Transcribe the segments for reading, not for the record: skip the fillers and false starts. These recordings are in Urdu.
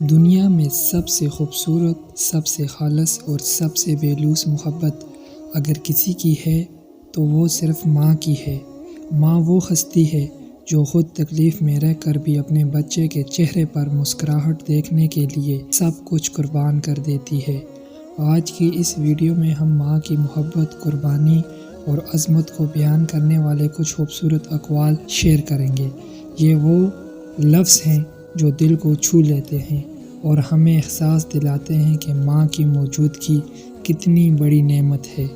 دنیا میں سب سے خوبصورت، سب سے خالص اور سب سے بے لوث محبت اگر کسی کی ہے تو وہ صرف ماں کی ہے۔ ماں وہ ہستی ہے جو خود تکلیف میں رہ کر بھی اپنے بچے کے چہرے پر مسکراہٹ دیکھنے کے لیے سب کچھ قربان کر دیتی ہے۔ آج کی اس ویڈیو میں ہم ماں کی محبت، قربانی اور عظمت کو بیان کرنے والے کچھ خوبصورت اقوال شیئر کریں گے۔ یہ وہ لفظ ہیں جو دل کو چھو لیتے ہیں اور ہمیں احساس دلاتے ہیں کہ ماں کی موجودگی کتنی بڑی نعمت ہے۔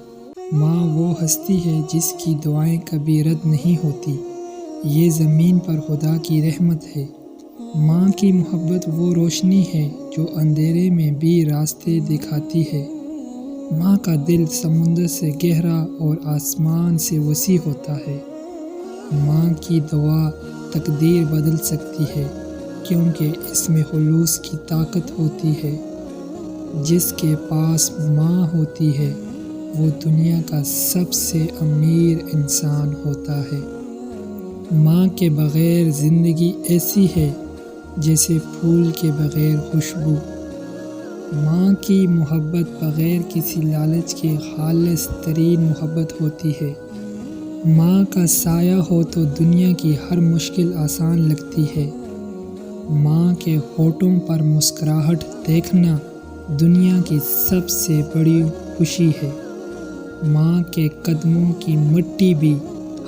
ماں وہ ہستی ہے جس کی دعائیں کبھی رد نہیں ہوتی۔ یہ زمین پر خدا کی رحمت ہے۔ ماں کی محبت وہ روشنی ہے جو اندھیرے میں بھی راستے دکھاتی ہے۔ ماں کا دل سمندر سے گہرا اور آسمان سے وسیع ہوتا ہے۔ ماں کی دعا تقدیر بدل سکتی ہے کیونکہ اس میں خلوص کی طاقت ہوتی ہے۔ جس کے پاس ماں ہوتی ہے وہ دنیا کا سب سے امیر انسان ہوتا ہے۔ ماں کے بغیر زندگی ایسی ہے جیسے پھول کے بغیر خوشبو۔ ماں کی محبت بغیر کسی لالچ کے خالص ترین محبت ہوتی ہے۔ ماں کا سایہ ہو تو دنیا کی ہر مشکل آسان لگتی ہے۔ ماں کے ہونٹوں پر مسکراہٹ دیکھنا دنیا کی سب سے بڑی خوشی ہے۔ ماں کے قدموں کی مٹی بھی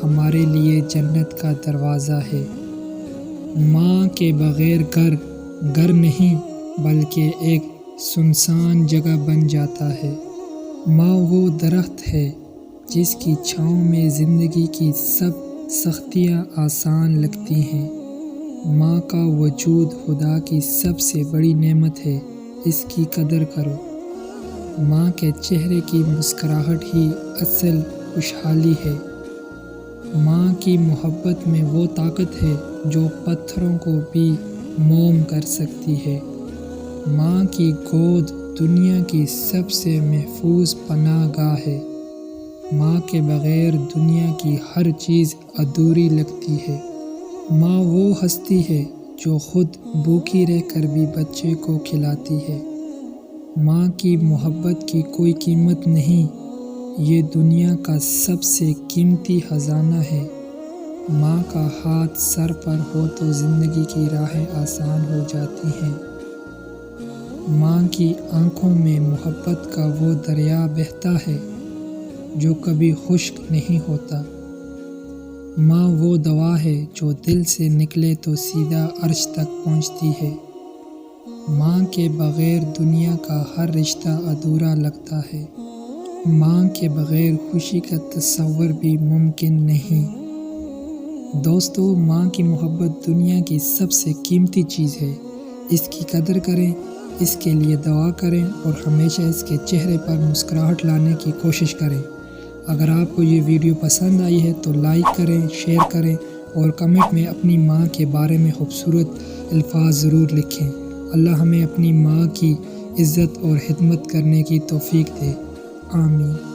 ہمارے لیے جنت کا دروازہ ہے۔ ماں کے بغیر گھر نہیں بلکہ ایک سنسان جگہ بن جاتا ہے۔ ماں وہ درخت ہے جس کی چھاؤں میں زندگی کی سب سختیاں آسان لگتی ہیں۔ ماں کا وجود خدا کی سب سے بڑی نعمت ہے، اس کی قدر کرو۔ ماں کے چہرے کی مسکراہٹ ہی اصل خوشحالی ہے۔ ماں کی محبت میں وہ طاقت ہے جو پتھروں کو بھی موم کر سکتی ہے۔ ماں کی گود دنیا کی سب سے محفوظ پناہ گاہ ہے۔ ماں کے بغیر دنیا کی ہر چیز ادھوری لگتی ہے۔ ماں وہ ہستی ہے جو خود بھوکی رہ کر بھی بچے کو کھلاتی ہے۔ ماں کی محبت کی کوئی قیمت نہیں، یہ دنیا کا سب سے قیمتی خزانہ ہے۔ ماں کا ہاتھ سر پر ہو تو زندگی کی راہیں آسان ہو جاتی ہیں۔ ماں کی آنکھوں میں محبت کا وہ دریا بہتا ہے جو کبھی خشک نہیں ہوتا۔ ماں وہ دوا ہے جو دل سے نکلے تو سیدھا عرش تک پہنچتی ہے۔ ماں کے بغیر دنیا کا ہر رشتہ ادھورا لگتا ہے۔ ماں کے بغیر خوشی کا تصور بھی ممکن نہیں۔ دوستو، ماں کی محبت دنیا کی سب سے قیمتی چیز ہے۔ اس کی قدر کریں، اس کے لیے دعا کریں اور ہمیشہ اس کے چہرے پر مسکراہٹ لانے کی کوشش کریں۔ اگر آپ کو یہ ویڈیو پسند آئی ہے تو لائک کریں، شیئر کریں اور کمنٹ میں اپنی ماں کے بارے میں خوبصورت الفاظ ضرور لکھیں۔ اللہ ہمیں اپنی ماں کی عزت اور خدمت کرنے کی توفیق دے۔ آمین۔